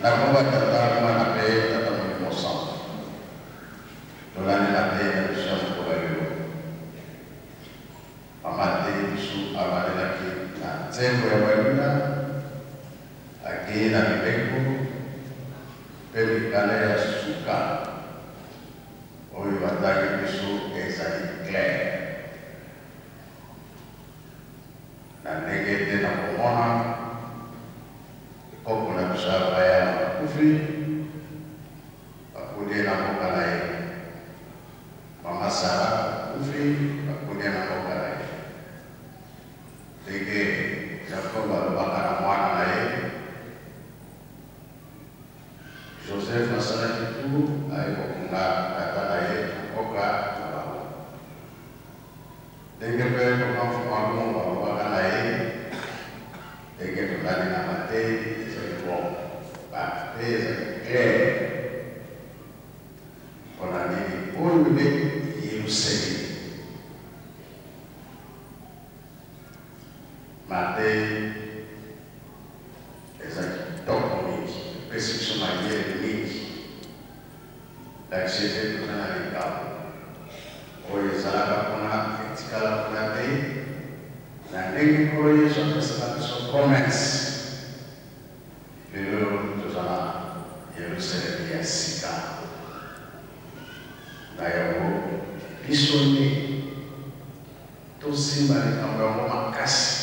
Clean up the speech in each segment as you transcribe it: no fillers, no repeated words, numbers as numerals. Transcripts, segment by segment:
na bomba tata mana pe tata mo mosa dolani na pe na biso ko bayo amate biso amale na ki na tembo ya bayo aki na mibeko pe kale ya suka oyo bataki biso ezali clair na negete na komona koko na biso abaya makufi bakude na mboka na ye mama Sara bakufi bakude na mboka na ye ndenge Jacob alobaka na mwana na ye Joseph asalaki tu ayekokunga tata na ye na mboka na bango ndenge mpe kokamfuma bongo alobaka na ye ndenge tolani na Mateyi clair on a dit on met Yerusalem Mateyi ezaki toko mingi prescription maniere mingi d'accepter tozana likambo oyo ezalaka mpona etikala mpona te na ndenge nkolo Yesu apesaka biso promese lelo tozala Yerusalem ya sika na yango biso nde tosimba likambo yango makasi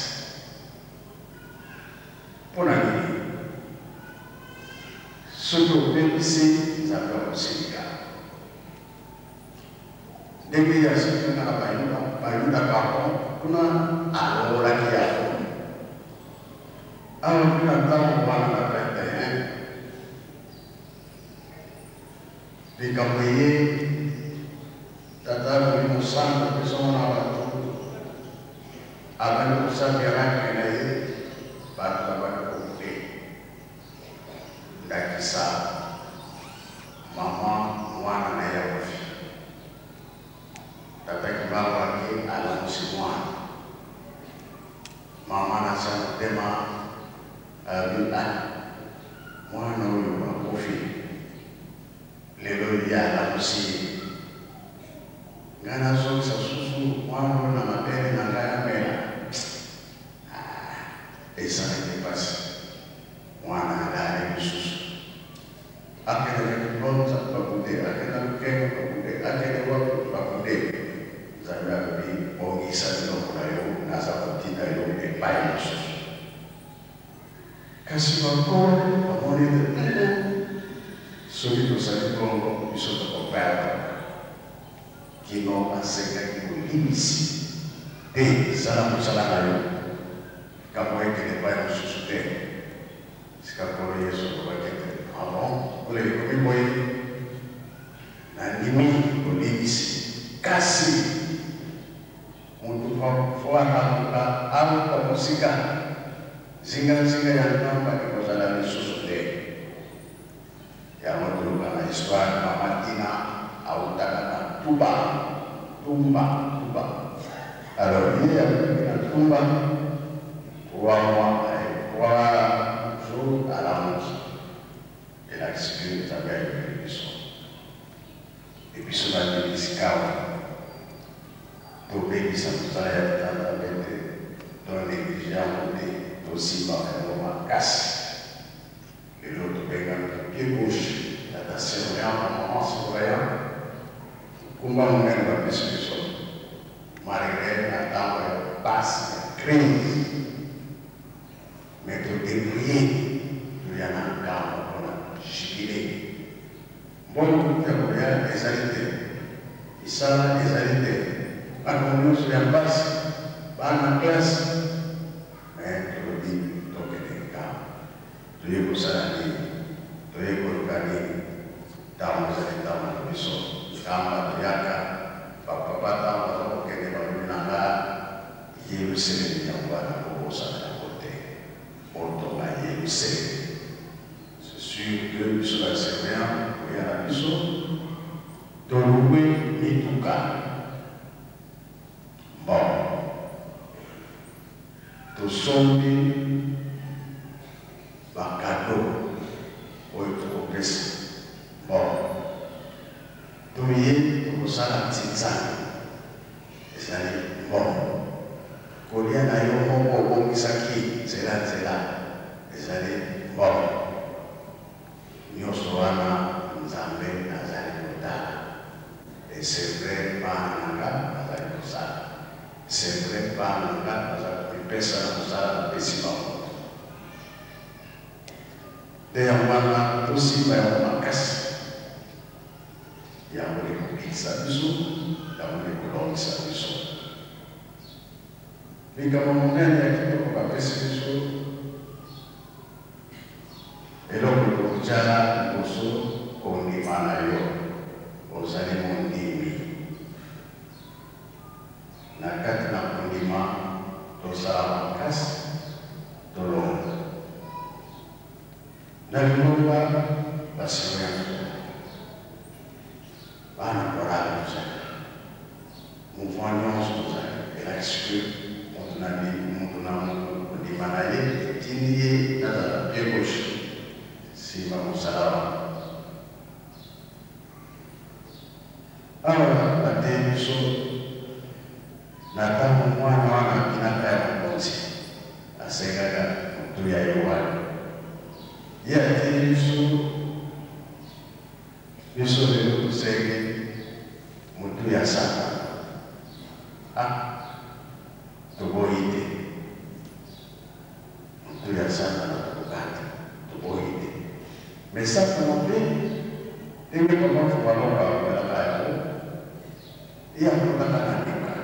mpona nini soki opekisi Nzambe akosilika ndenge yasikaka na bayuda bango kuna alongolaki yango awa kuna ntango wana na 21 likambo ye tata boli mosanga pesomona bato abandi kosambelaki na ye bato babandi kokude ndakisa mama mwana na ye akofi tata kibangwaki alamusi mwana mama nasa motema mwana oyo akofi lelo yalamusi nga nazongisa susu mwana oyo na mabele na ngai amela ezalaki pasi mwana adali lisusu akeleleki bonza bakude akenda lukengo bakude akende wapi bakude Nzambe alobi bongisa biloko na yo naza kotinda yo epai mosusu kasi bakolo bamoni ete soki tozali bongo biso tokopela kino asengaki kolimisi te ezala mosala na yo likambo ekende epai mosusu te sika nkolo Yesu alobaki ete abon oleki komi boye nandimi kolimisi kasi mutu fo akamuka aluka mosika zingazinga ya namba ekozala lisusu te yango toluka na histoire mama Tina autaka na tumba alors ye akoki na tumba 3 mois 3 jours à la mort elakisi mpe Nzambe ayokeli biso ebiso babimisi kawa tobebisa mosala ya tata bete to négligeant te tosimba yango makasi lelo tobengami pied gauche tata surveillant na mama surveillant kumba monene bapesi biso malgré na ntango ya pasi ya crise mais todébrouye toya na ntango mpona jubile mbongo ya koya ezali te misala ezali te makambo nyonso ya mpasi bana classe mais tolobi tokende ntango toye kosala nini toye koluka nini ntango ezali ntango na biso kamba toyaka bapapa ntango baza kokende balobi na nga Yerusalemi yango wana kokosala yango te otonga Yerusalemi c'est sûr que biso basurveillant koya na biso toluwe mituka bon tosombi bakado pesa. Bon. Tumiye kusala tsinzana. Ezali bon. Kolia na yo moko bongisaki nzela ezali bon. Nyonso wana Nzambe azali kotala. Et c'est vrai bana nanga azali kosala. C'est vrai bana nanga azali kopesa na kosala pesi bango. Te yambana tosimba yango makasi. Yango ekobikisa biso, yango ekolongisa biso. Likambo monene ya kitoko bapesi biso eloko ekotala liboso kondima na yo ozali mondimi. Na kati na kondima tosala makasi tolonga. Na lingomba basimo yango bana korala kozali mouvement nyonso kozali elakisi moto na moto kondima na ye etindi ye nazala pie gauche nsima mosala awa bateye biso na ntango mwana wana akinaka ya mokonzi asengaka motu ya ye wana ye ateye biso lelo tosenge motu ya Satan. Toboyi te motu ya Satan tokokata toboyi te mais Satan mpe ndenge bamoto balonga babelaka yango ye akolaka na ndeka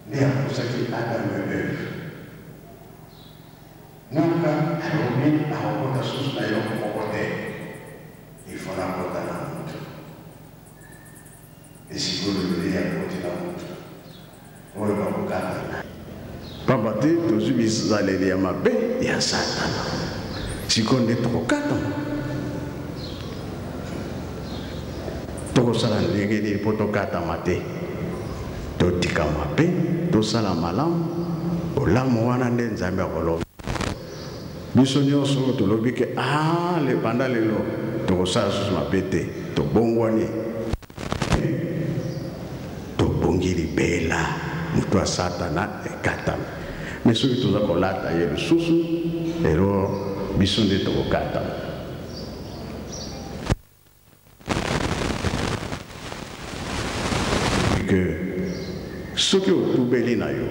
nde akusaki Adam et Eve nanga alobi akokota susu na eloko moko te ifo nakota na motu esikolo lole yakoti na motu oyo bakokaka na pamba te tozwi bizaleli ya mabe ya Satana sikoyo nde tokokata tokosala ndenge nini mpo tokatama te totika mabe tosala malamu olamu wana nde Nzambe akoloba biso nyonso tolobi ke lepanda lelo tokosala susu mabe te tobongwani tobongi libela moto ya Satana ekatama mais soki toza kolata ye lisusu elo biso nde tokokatama. Ke soki otubeli na yo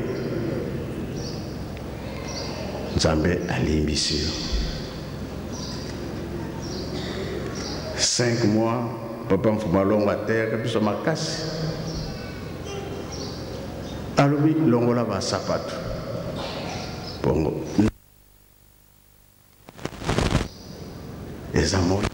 Nzambe alimbisi yo 5 mois papa mfuma longo aterre biso makasi alobi longola basapato bongo eza moi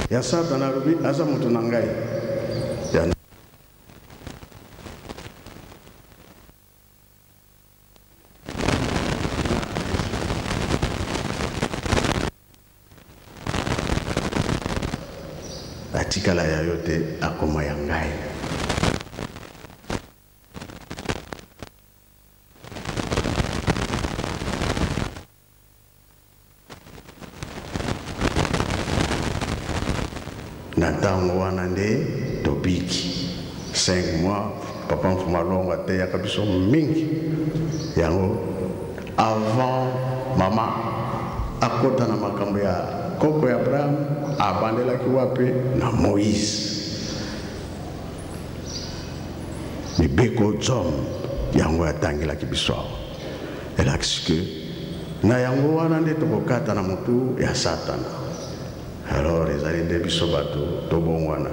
ya Satana alobi aza moto na ngai atikala ya yo te akoma ya ngai. Na ntango wana nde tobiki 5 mois papa mfuma longo ateyaka biso mingi yango avant mama akota na makambo ya koko ya Abraham abandelaki wapi na Moïse mibeko zom yango atangelaki biso elakisi ke na yango wana nde tokokata na motu ya Satana. Alors ezali nde biso bato tobongwana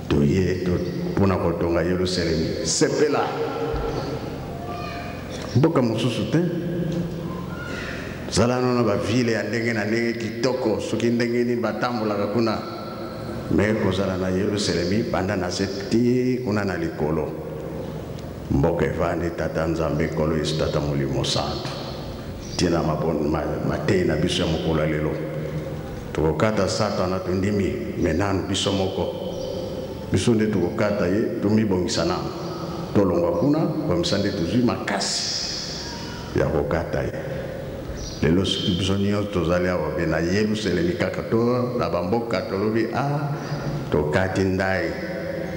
toye mpona kotonga Yerusalemi sepela mboka mosusu te zala nano bavile ya ndenge na ndenge kitoko soki ndenge nini batambolaka kuna me kozala na Yerusalemi banda na seti kuna na likolo mboka evandi tata nzambe kolo yesu tata molimo santo tina matei na biso ya mokolo lelo tukokata satana tundimi menanu biso moko biso nde tukokata ye tumibongisa na tolongwa kuna komisa nde tuzwi makasi ya kokata ye lelo soki biso nyonso tozali awa mpe na Yerusalemi kaka to na bamboka tolobi tokati ndai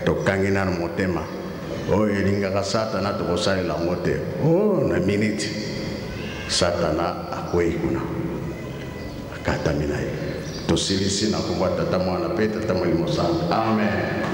tokangi nano motema oyo elingaka satana tokosalela yango te na miniti satana akwei kuna akatami na ye tosilisi na kombo tata mwana mpe tata molimo santo amen.